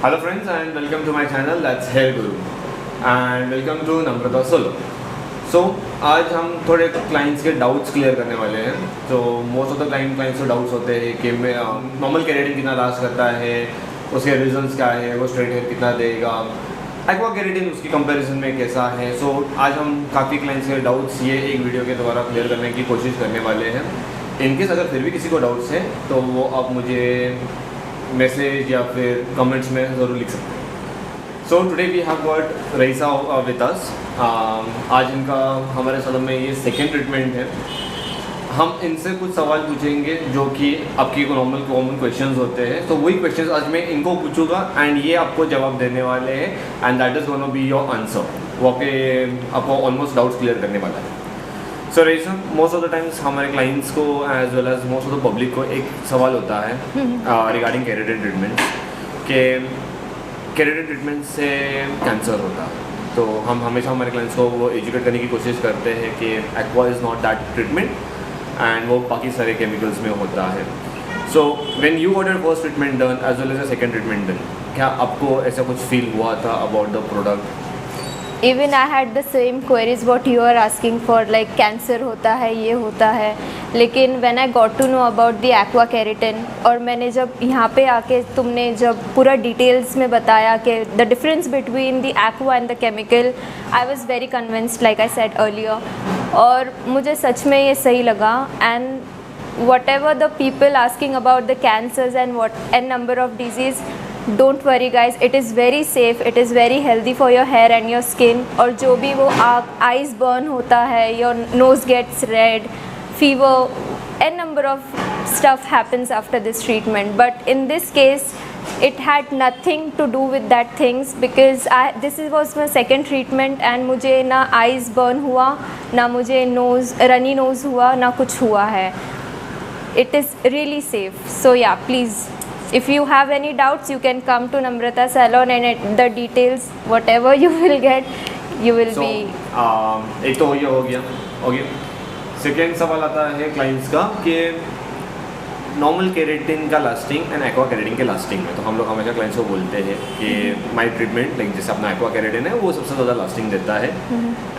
Hello friends and welcome to my channel that's Hair Guru and welcome to Namrata Solo. आज हम थोड़े clients के doubts clear करने वाले हैं. तो मोस्ट ऑफ द क्लाइंट्स को डाउट्स होते हैं कि मैं नॉर्मल केराटिन कितना लास्ट करता है, उसके रीजंस क्या है, वो स्ट्रेट हेयर कितना देगा, एक्वा केराटिन उसकी कंपैरिजन में कैसा है. आज हम काफ़ी क्लाइंट्स के डाउट्स ये एक वीडियो के द्वारा क्लियर करने की कोशिश करने वाले हैं. इनकेस अगर फिर भी किसी को डाउट्स है तो वो आप मुझे मैसेज या फिर कमेंट्स में ज़रूर लिख सकते हैं. So today we have got Raisa with us. आज इनका हमारे सलून में ये सेकेंड ट्रीटमेंट है. हम इनसे कुछ सवाल पूछेंगे जो कि आपकी नॉर्मल कॉमन क्वेश्चंस होते हैं. तो वही क्वेश्चंस आज मैं इनको पूछूंगा एंड ये आपको जवाब देने वाले हैं and that is gonna be your answer. वो आपको ऑलमोस्ट डाउट्स क्लियर करने वाला है. So Raisa, most of the times हमारे क्लाइंट्स को as well as most of the public को एक सवाल होता है रिगार्डिंग केराटिन ट्रीटमेंट कि केराटिन ट्रीटमेंट से कैंसर होता है. तो हम हमेशा हमारे क्लाइंट्स को वो एजुकेट करने की कोशिश करते हैं कि aqua is not that treatment and वो बाकी सारे केमिकल्स में होता है. So when you got your first treatment done as well as a second treatment done, क्या आपको ऐसा कुछ फील हुआ था about the product? Even I had the same queries what you are asking for, like cancer होता है, ये होता है. लेकिन when I got to know about the aqua keratin और मैंने जब यहाँ पे आके तुमने जब पूरा डिटेल्स में बताया कि the difference between the aqua and the chemical, I was very convinced like I said earlier. और मुझे सच में ये सही लगा. and whatever the people asking about the cancers and what n number of disease, don't worry guys, it is very safe, it is very healthy for your hair and your skin. और जो भी वो eyes burn होता है, your nose gets red, fever, n number of stuff happens after this treatment. But in this case it had nothing to do with that things because this was my second treatment and मुझे ना eyes burn हुआ, ना मुझे runny nose हुआ, ना कुछ हुआ है. It is really safe. So yeah, please, if you have any doubts you can come to Namrata Salon and the details whatever you will get you will be. एक तो ये हो गया. सेकेंड सवाल आता है क्लाइंट्स का कि नॉर्मल केराटिन का लास्टिंग एंड एक्वा केराटिन के लास्टिंग में. तो हम लोग हमेशा क्लाइंट्स को बोलते हैं कि माई ट्रीटमेंट लाइक जैसे अपना एक्वा केराटिन है वो सबसे ज़्यादा लास्टिंग देता है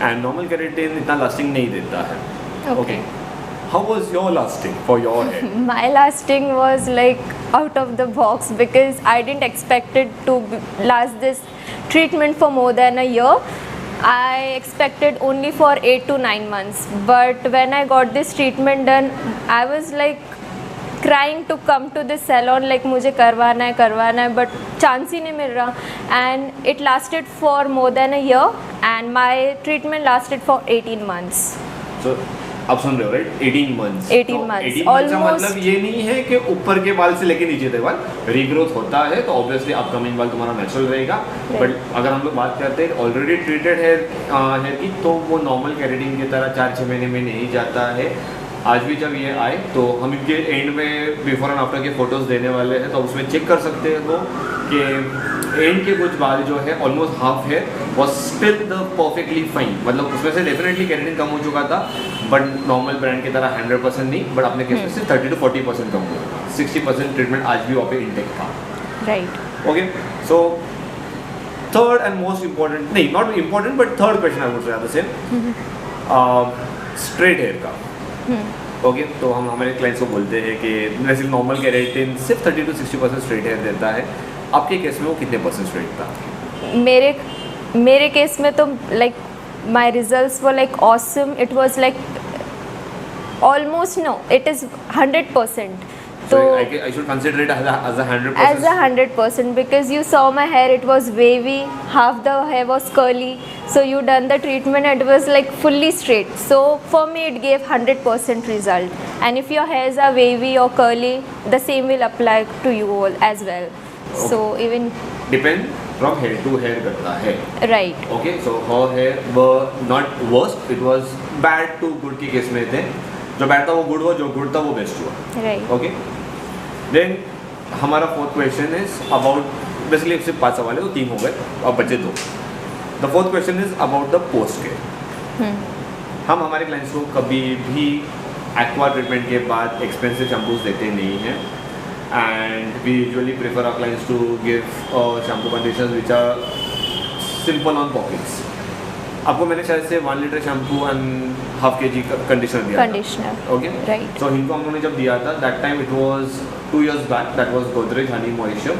एंड नॉर्मल केराटिन इतना लास्टिंग नहीं देता है. Okay, how was your lasting for your hair? My lasting was like out of the box because I didn't expect it to last this treatment for more than a year. I expected only for 8 to 9 months. But when I got this treatment done, I was like crying to come to this salon like मुझे करवाना है but chance ही नहीं मिल रहा. And it lasted for more than a year and my treatment lasted for 18 months. So आप सुन रहे हो right? 18 months. 18 months. 18 months का मतलब ये नहीं है कि ऊपर के बाल से लेके नीचे तक बाल रीग्रोथ होता है तो ऑब्वियसली अपकमिंग बाल तुम्हारा नेचुरल रहेगा. बट अगर हम लोग बात करते हैं ऑलरेडी ट्रीटेड हेयर की तो वो नॉर्मल केराटिन की तरह 4-6 महीने में नहीं जाता है. आज भी जब ये आए तो हम इनके एंड में बिफोर एंड आफ्टर के फोटोज़ देने वाले हैं तो उसमें चेक कर सकते हैं वो कि एंड के कुछ बाल जो है ऑलमोस्ट हाफ है was still the perfectly fine. मतलब उसमें से डेफिनेटली केराटिन कम हो चुका था बट नॉर्मल ब्रांड की तरह 100% नहीं, बट अपने केस में से 30 to 40% कम हुआ. 60% ट्रीटमेंट आज भी वहाँ पे इंटेक था. Right. Okay, so third and most important, नहीं not important but third question I would say straight hair का. ओके, तो हम हमारे क्लाइंट्स को बोलते हैं कि वैसे नॉर्मल केराटिन सिर्फ 30 to 60% स्ट्रेट हेयर देता है. आपके केस में वो कितने % स्ट्रेट था? मेरे केस में तो like my results were like awesome. It was like almost no, it is 100%. So I should consider it as a 100%. As a 100% because you saw my hair, it was wavy, half the hair was curly. So you done the treatment and it was like fully straight. So for me it gave 100% result. And if your hairs are wavy or curly, the same will apply to you all as well. Okay. So even depend from hair to hair करता है. Right. Okay, so her hair were not worst, it was bad to good के case में थे. जो bad था वो good हुआ, जो गुड था वो बेस्ट हुआ. Right. Okay. Then हमारा fourth question is about, basically सिर्फ 5 सवाल है तो 3 हो गए और बचे 2. The fourth question is about the post care. हम हमारे क्लाइंट्स को कभी भी एक्वा ट्रीटमेंट के बाद एक्सपेंसिव शैम्पूज देते नहीं हैं and we usually prefer our clients to give shampoo conditioners which are simple on pockets. आपको मैंने शायद से 1 लीटर शैम्पू एंड हाफ के जी कंडीशनर दिया कंडीशनर ओके राइट. सो इनको हम लोगों ने जब दिया था that time it was 2 years back that was Godrej Honey moisture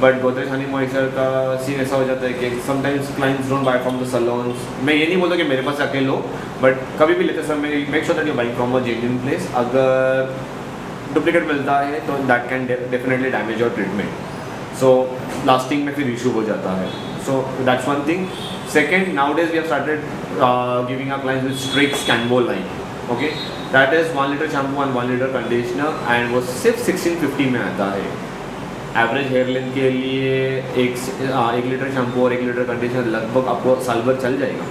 but Godrej Honey moisture का सीन ऐसा हो जाता है कि sometimes clients don't buy from the saloons. मैं ये नहीं बोलता कि मेरे पास आके लो बट कभी भी लेते समय make sure that you buying from a genuine place. अगर डुप्लीकेट मिलता है तो that can definitely damage your treatment. So lasting में फिर इशू हो जाता है. So that's one thing. Second, nowadays we have started giving our clients with straight Scanbo line. Okay, that is 1 liter shampoo and 1 liter conditioner and वो सिर्फ 1650 में आता है. एवरेज हेयर लेंथ के लिए एक लीटर शैम्पू और 1 लीटर कंडीशनर लगभग आपको साल भर चल जाएगा.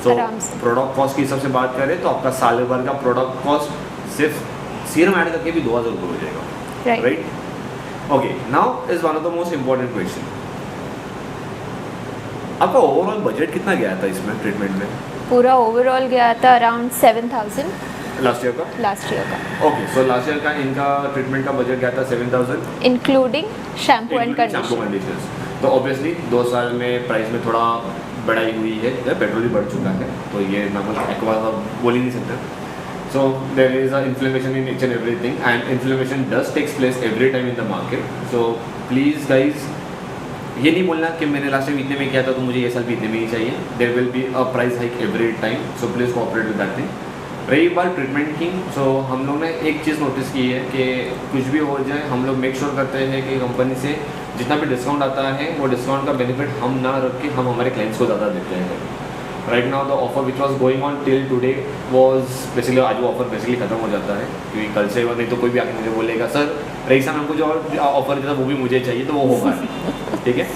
सो प्रोडक्ट कॉस्ट की हिसाब से बात करें तो आपका साल भर का प्रोडक्ट कॉस्ट सिर्फ सीरम ऐड करके भी 2000 रुपये हो जाएगा. Right. Okay, now is one of the most important question. आपका ओवरऑल बजट कितना गया था इसमें ट्रीटमेंट में? पूरा ओवरऑल गया था अराउंड 7000 लास्ट ईयर का. ओके, सो लास्ट ईयर का इनका ट्रीटमेंट का बजट गया था 7000 इंक्लूडिंग शैम्पू एंड कंडीशनर्स. तो ऑब्वियसली 2 साल में प्राइस में थोड़ा बढ़ाई हुई है. पेट्रोल भी बढ़ चुका है तो ये नॉर्मल एक्वा बोल ही नहीं सकता. So there is a inflammation in each and everything and inflammation does takes place every time in the market. So please guys ये नहीं बोलना कि मैंने लास्ट टाइम इतने में किया था तो मुझे ये साल भी इतने में ही चाहिए. There will be a price hike every time. So please cooperate with that thing. रही बात ट्रीटमेंट की, सो हम लोग ने एक चीज़ नोटिस की है कि कुछ भी हो जाए हम लोग मेक श्योर करते हैं कि कंपनी से जितना भी डिस्काउंट आता है वो डिस्काउंट का बेनिफिट हम ना रख के हम हमारे क्लाइंट्स को ज़्यादा देते हैं. Right now the offer which was going on till today was basically आज वो ऑफर बेसिकली खत्म हो जाता है क्योंकि कल से नहीं तो कोई भी आके मुझे बोलेगा सर रईसा मैम को जो ऑफर दिया था वो भी मुझे चाहिए तो वो होगा. ठीक है.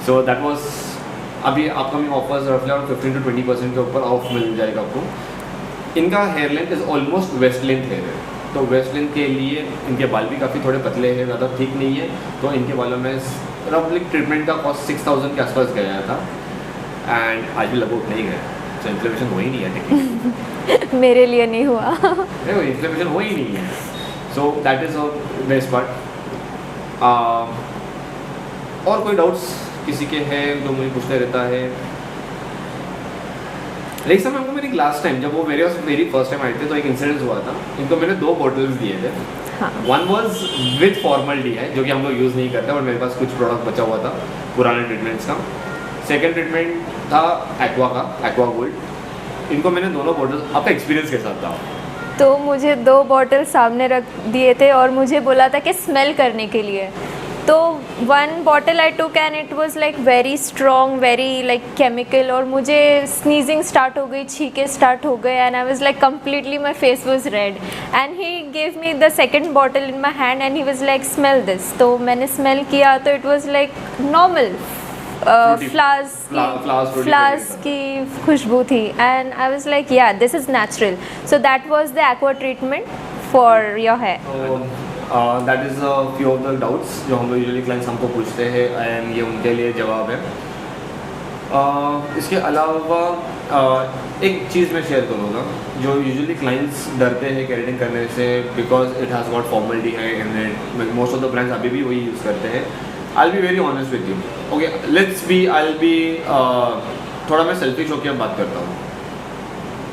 सो दैट वॉज अभी अपकमिंग ऑफर्स रफली अराउंड 15 to 20% के ऊपर ऑफ मिल जाएगा आपको. इनका hair length is almost waist length hair है तो वेस्ट लेंथ के लिए इनके बाल भी काफ़ी थोड़े पतले हैं, ज़्यादा ठीक नहीं है. तो इनके बालों में रफली ट्रीटमेंट का कॉस्ट 6000 के आसपास गया था एंड आज भी लगभग उतना ही गया. सो इन्फ्लेमेशन हो ही नहीं है टेक्निकली. मेरे लिए नहीं हुआ. नहीं इन्फ्लेमेशन हो ही नहीं है. So that is a best part. और कोई डाउट्स किसी के हैं जो मुझे पूछते रहता है? लेकिन मैम को मैंने लास्ट टाइम जब वो मेरी फर्स्ट टाइम आए थे तो एक इंसिडेंस हुआ था. इनको मैंने 2 बॉटल्स दिए थे. One was with formal D है जो कि हम लोग यूज़ नहीं करते और मेरे पास कुछ प्रोडक्ट बचा हुआ था पुराने ट्रीटमेंट्स का. सेकेंड ट्रीटमेंट था एक्वा का, एक्वा गोल्ड. इनको मैंने दोनों बॉटल्स, आपका एक्सपीरियंस के साथ था? तो मुझे 2 बॉटल सामने रख दिए थे और मुझे बोला था कि स्मेल करने के लिए. तो 1 bottle I took and it was like very strong, very like chemical और मुझे स्नीजिंग स्टार्ट हो गई, छींके स्टार्ट हो गए and I was like completely my face was red and he gave me the second bottle in my hand and he was like smell this. तो मैंने smell किया तो it was like normal flowers की खुशबू थी and I was like yeah this is natural. So that was the aqua treatment for your hair. That is a few of the doubts जो हम लोग यूजुअली क्लाइंट्स हमको पूछते हैं and ये उनके लिए जवाब है. इसके अलावा एक चीज़ मैं शेयर करूँगा जो यूजुअली क्लाइंट्स डरते हैं केराटिन करने से because it has got formality in it. Most of the brands अभी भी वही यूज़ करते हैं. I will be very honest with you. Okay let's be I will be थोड़ा मैं सेल्फिश होकर अब बात करता हूँ.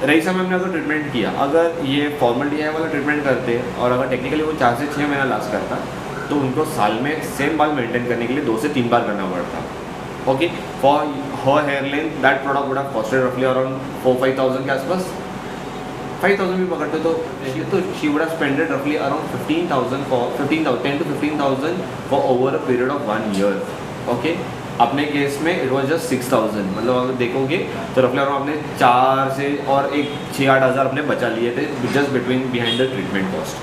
रईसा मैम ने अगर ट्रीटमेंट किया, अगर ये फॉर्मल डी वाला ट्रीटमेंट करते और अगर टेक्निकली वो 4 से 6 महीना लास्ट करता तो उनको साल में सेम बाल मेंटेन करने के लिए 2 से 3 बार करना पड़ता. ओके फॉर हर hair length that product would have costed रफली अराउंड 4-5,000 के आसपास. 5,000 भी पकड़ते तो शी वुड हैव स्पेंडेड रफली around 10 to 15,000 for over a period of 1 year. Okay अपने केस में इट वॉज जस्ट 6,000. मतलब अगर देखोगे तो रफली अराउंड आपने 4 से और एक 6-8 हज़ार अपने बचा लिए थे just between behind the treatment cost.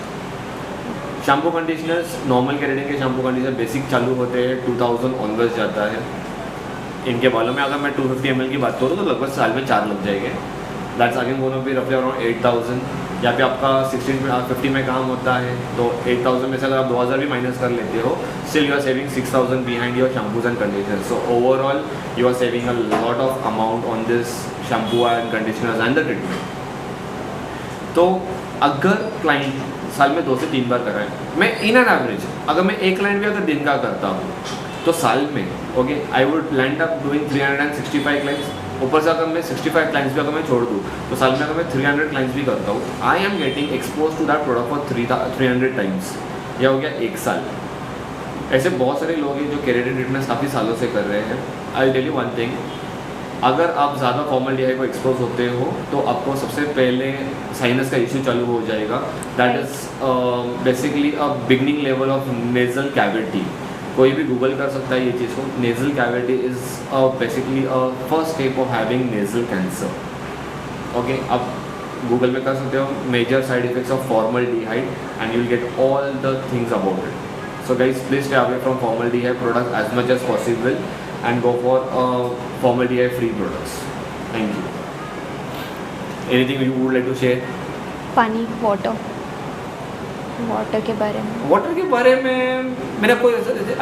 Shampoo conditioners normal keratin के शैम्पू कंडीशनर बेसिक चालू होते हैं 2000 ऑनवर्ड्स जाता है. इनके बालों में अगर मैं 250 ml की बात करूँ तो लगभग साल में 4 लग जाएंगे. दैट्स अगेन गोना बी रफली अराउंड 8,000. या पे आपका 1650 में काम होता है तो 8,000 में से अगर आप 2,000 भी माइनस कर लेते हो still you are saving 6,000 behind your shampoos and conditioner. So overall you are saving a lot of amount on this shampoo and conditioners and the treatment. तो अगर क्लाइंट साल में 2 से 3 बार कराएं। मैं इन एन एवरेज अगर मैं एक क्लाइंट भी अगर दिन का करता हूँ तो साल में okay I would land up doing 365 clients. ऊपर से अगर मैं 65 क्लाइंट्स भी अगर मैं छोड़ दूँ तो साल में अगर मैं 300 क्लाइंट्स भी करता हूँ, I am getting expose to that product for 300 times. यह हो गया 1 साल। ऐसे बहुत सारे लोग हैं जो केराटिन ट्रीटमेंट काफ़ी सालों से कर रहे हैं। I tell you one thing, अगर आप ज़्यादा फॉर्मल DI को एक्सपोज होते हो तो आपको सबसे पहले साइनस का इशू चालू हो जाएगा। That is basically a beginning level of nasal cavity. कोई भी गूगल कर सकता है ये चीज़ को। Nasal cavity is basically a first step of having nasal cancer. Okay, आप गूगल में कर सकते हो major side effects of formaldehyde and you will get all the things about it. So guys, please stay away from formaldehyde products as much as possible and go for formaldehyde free products. Thank you. Anything you would like to share? पानी, water के बारे में। Water के बारे में मैंने आपको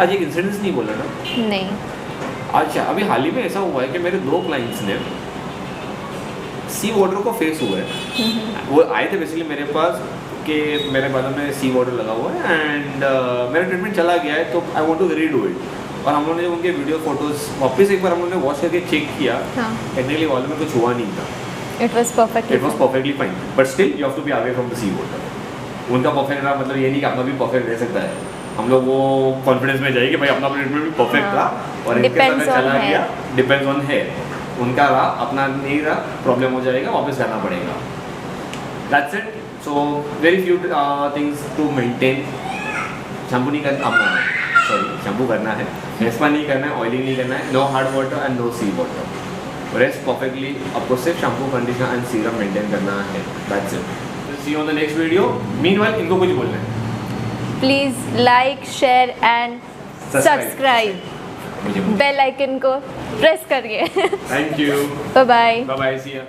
आज एक इंसिडेंस नहीं बोला ना? नहीं। अच्छा, अभी हाल ही में ऐसा हुआ है कि मेरे 2 क्लाइंट्स ने सी वाटर को फेस हुआ है। वो आए थे बेसिकली मेरे पास कि मेरे बालों में सी वाटर लगा हुआ है एंड मेरा ट्रीटमेंट चला गया है तो I want to redo it. और हम लोगों ने उनके वीडियो फोटोज वापस एक बार हम लोगों ने वॉश करके चेक किया। टेक्निकली वालों में कुछ हुआ नहीं था। It was perfectly fine, but still you have to be away from the sea water. उनका परफेक्ट रहा मतलब ये नहीं कि अपना भी परफेक्ट रह सकता है। हम लोग वो कॉन्फिडेंस में जाइए कि भाई अपना ट्रीटमेंट भी परफेक्ट रहा और इनके साथ चला गया। Depends on hair. उनका रहा, अपना नहीं रहा, प्रॉब्लम हो जाएगा, वापस करना पड़ेगा। That's it. So very few things to maintain. Shampoo नहीं करना, शैम्पू करना है, हेयर स्पा नहीं करना है, ऑयलिंग नहीं करना है, no hard water and no sea water. Rest perfectly आपको सिर्फ shampoo, conditioner and serum maintain करना है। That's it. See you on the next video. Meanwhile इनको कुछ बोलना है। Please like, share and subscribe. Bell icon को प्रेस करिए। Thank you. Bye bye. Bye bye, see you.